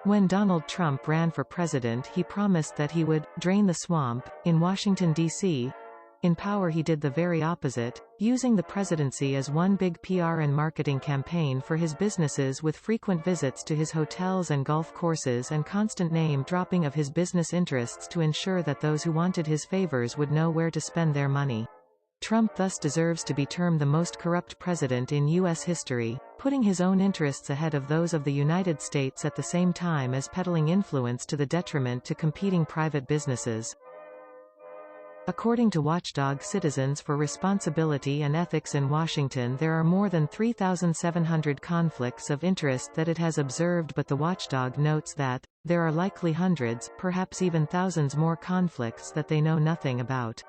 When Donald Trump ran for president, he promised that he would drain the swamp in Washington, D.C. In power, he did the very opposite, using the presidency as one big PR and marketing campaign for his businesses, with frequent visits to his hotels and golf courses and constant name-dropping of his business interests to ensure that those who wanted his favors would know where to spend their money. Trump thus deserves to be termed the most corrupt president in U.S. history, putting his own interests ahead of those of the United States at the same time as peddling influence to the detriment to competing private businesses. According to watchdog Citizens for Responsibility and Ethics in Washington, there are more than 3,700 conflicts of interest that it has observed, but the watchdog notes that there are likely hundreds, perhaps even thousands more conflicts that they know nothing about.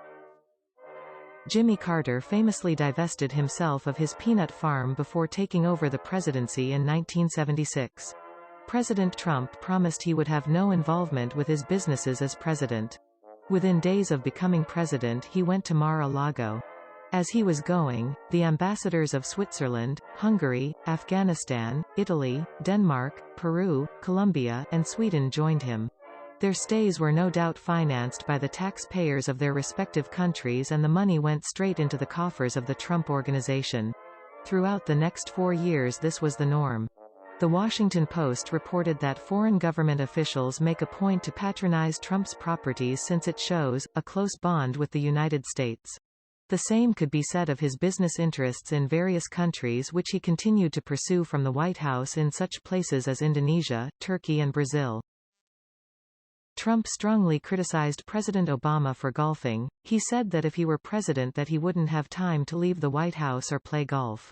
Jimmy Carter famously divested himself of his peanut farm before taking over the presidency in 1976. President Trump promised he would have no involvement with his businesses as president. Within days of becoming president, he went to Mar-a-Lago. As he was going, the ambassadors of Switzerland, Hungary, Afghanistan, Italy, Denmark, Peru, Colombia, and Sweden joined him. Their stays were no doubt financed by the taxpayers of their respective countries, and the money went straight into the coffers of the Trump Organization. Throughout the next 4 years, this was the norm. The Washington Post reported that foreign government officials make a point to patronize Trump's properties since it shows a close bond with the United States. The same could be said of his business interests in various countries, which he continued to pursue from the White House in such places as Indonesia, Turkey, and Brazil. Trump strongly criticized President Obama for golfing. He said that if he were president that he wouldn't have time to leave the White House or play golf.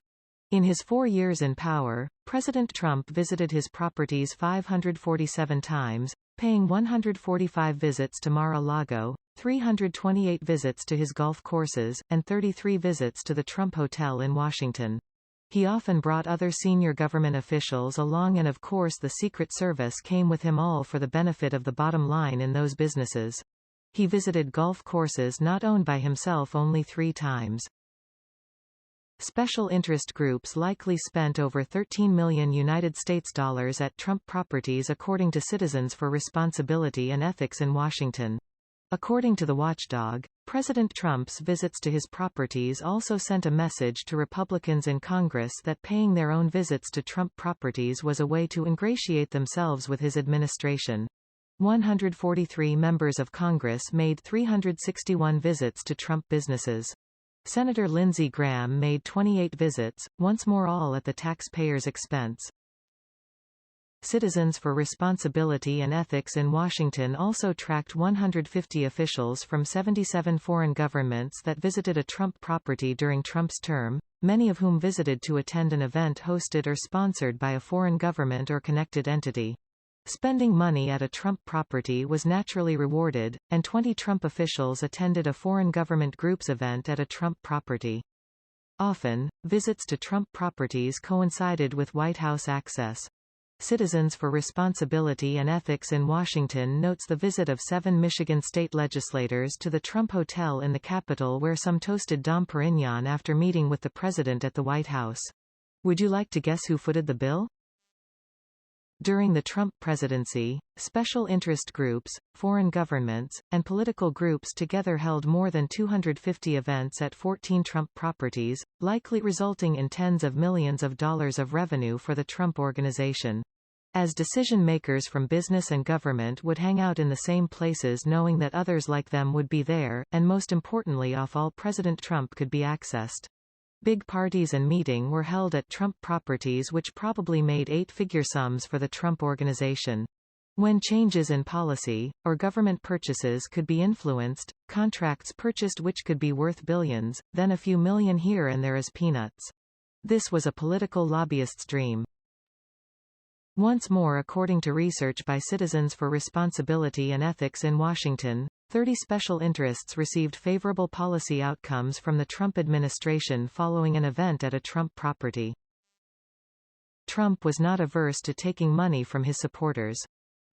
In his 4 years in power, President Trump visited his properties 547 times, paying 145 visits to Mar-a-Lago, 328 visits to his golf courses, and 33 visits to the Trump Hotel in Washington. He often brought other senior government officials along, and of course the Secret Service came with him, all for the benefit of the bottom line in those businesses. He visited golf courses not owned by himself only 3 times. Special interest groups likely spent over $13 million at Trump properties, according to Citizens for Responsibility and Ethics in Washington. According to the watchdog, President Trump's visits to his properties also sent a message to Republicans in Congress that paying their own visits to Trump properties was a way to ingratiate themselves with his administration. 143 members of Congress made 361 visits to Trump businesses. Senator Lindsey Graham made 28 visits, once more all at the taxpayers' expense. Citizens for Responsibility and Ethics in Washington also tracked 150 officials from 77 foreign governments that visited a Trump property during Trump's term, many of whom visited to attend an event hosted or sponsored by a foreign government or connected entity. Spending money at a Trump property was naturally rewarded, and 20 Trump officials attended a foreign government group's event at a Trump property. Often, visits to Trump properties coincided with White House access. Citizens for Responsibility and Ethics in Washington notes the visit of 7 Michigan state legislators to the Trump Hotel in the Capitol, where some toasted Dom Perignon after meeting with the president at the White House. Would you like to guess who footed the bill? During the Trump presidency, special interest groups, foreign governments, and political groups together held more than 250 events at 14 Trump properties, likely resulting in tens of millions of dollars of revenue for the Trump Organization. As decision-makers from business and government would hang out in the same places knowing that others like them would be there, and most importantly off all President Trump could be accessed. Big parties and meeting were held at Trump properties, which probably made 8-figure sums for the Trump Organization. When changes in policy, or government purchases could be influenced, contracts purchased which could be worth billions, then a few million here and there as peanuts. This was a political lobbyist's dream. Once more, according to research by Citizens for Responsibility and Ethics in Washington, 30 special interests received favorable policy outcomes from the Trump administration following an event at a Trump property. Trump was not averse to taking money from his supporters.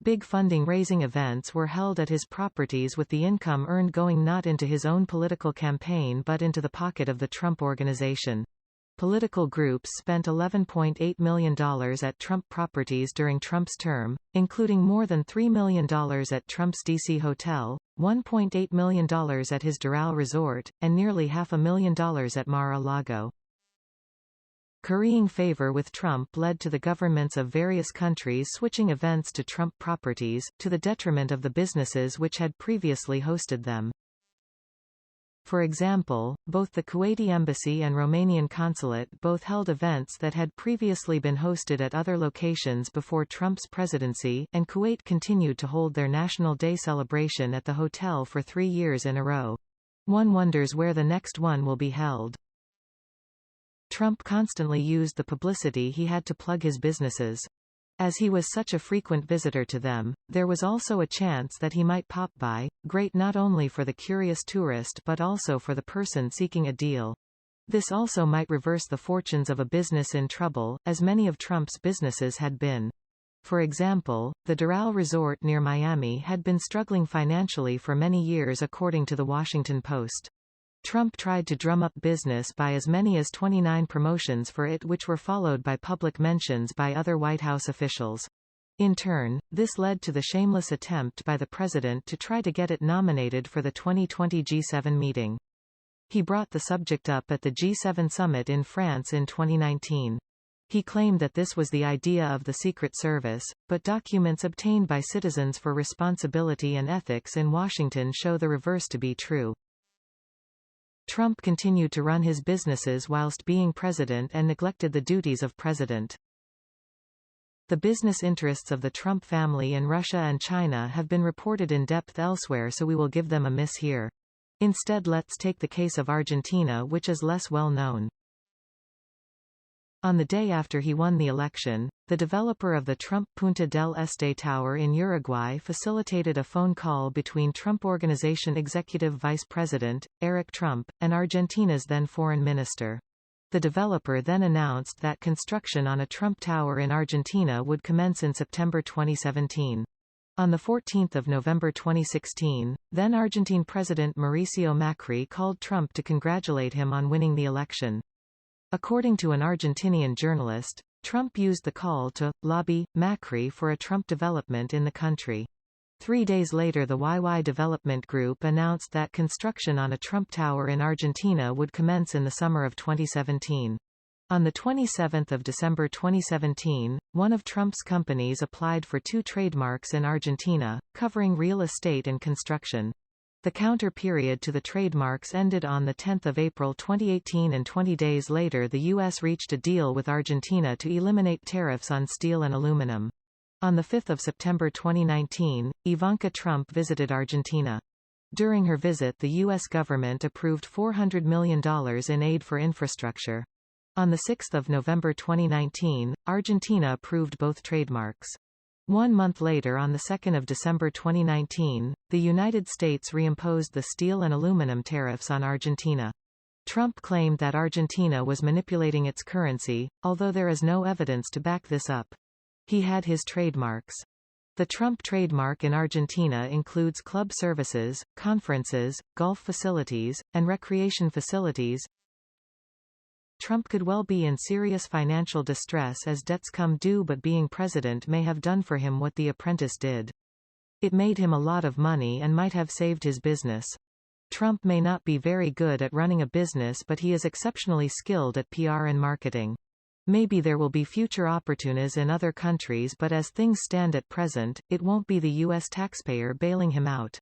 Big funding-raising events were held at his properties with the income earned going not into his own political campaign but into the pocket of the Trump Organization. Political groups spent $11.8 million at Trump properties during Trump's term, including more than $3 million at Trump's D.C. hotel, $1.8 million at his Doral resort, and nearly $500,000 at Mar-a-Lago. Currying favor with Trump led to the governments of various countries switching events to Trump properties, to the detriment of the businesses which had previously hosted them. For example, both the Kuwaiti embassy and Romanian consulate both held events that had previously been hosted at other locations before Trump's presidency, and Kuwait continued to hold their National Day celebration at the hotel for 3 years in a row. One wonders where the next one will be held. Trump constantly used the publicity he had to plug his businesses. As he was such a frequent visitor to them, there was also a chance that he might pop by, great not only for the curious tourist but also for the person seeking a deal. This also might reverse the fortunes of a business in trouble, as many of Trump's businesses had been. For example, the Doral resort near Miami had been struggling financially for many years according to the Washington Post. Trump tried to drum up business by as many as 29 promotions for it, which were followed by public mentions by other White House officials. In turn, this led to the shameless attempt by the president to try to get it nominated for the 2020 G7 meeting. He brought the subject up at the G7 summit in France in 2019. He claimed that this was the idea of the Secret Service, but documents obtained by Citizens for Responsibility and Ethics in Washington show the reverse to be true. Trump continued to run his businesses whilst being president and neglected the duties of president. The business interests of the Trump family in Russia and China have been reported in depth elsewhere, so we will give them a miss here. Instead, let's take the case of Argentina, which is less well known. On the day after he won the election, the developer of the Trump Punta del Este Tower in Uruguay facilitated a phone call between Trump Organization Executive Vice President, Eric Trump, and Argentina's then Foreign Minister. The developer then announced that construction on a Trump Tower in Argentina would commence in September 2017. On 14 November 2016, then Argentine President Mauricio Macri called Trump to congratulate him on winning the election. According to an Argentinian journalist, Trump used the call to lobby Macri for a Trump development in the country. 3 days later, the YY Development Group announced that construction on a Trump Tower in Argentina would commence in the summer of 2017. On 27 December 2017, one of Trump's companies applied for 2 trademarks in Argentina, covering real estate and construction. The counter period to the trademarks ended on 10 April 2018, and 20 days later the U.S. reached a deal with Argentina to eliminate tariffs on steel and aluminum. On 5 September 2019, Ivanka Trump visited Argentina. During her visit, the U.S. government approved $400 million in aid for infrastructure. On 6 November 2019, Argentina approved both trademarks. 1 month later, on 2 December 2019, the United States reimposed the steel and aluminum tariffs on Argentina. Trump claimed that Argentina was manipulating its currency, although there is no evidence to back this up. He had his trademarks. The Trump trademark in Argentina includes club services, conferences, golf facilities, and recreation facilities. Trump could well be in serious financial distress as debts come due, but being president may have done for him what The Apprentice did. It made him a lot of money and might have saved his business. Trump may not be very good at running a business, but he is exceptionally skilled at PR and marketing. Maybe there will be future opportunities in other countries, but as things stand at present, it won't be the U.S. taxpayer bailing him out.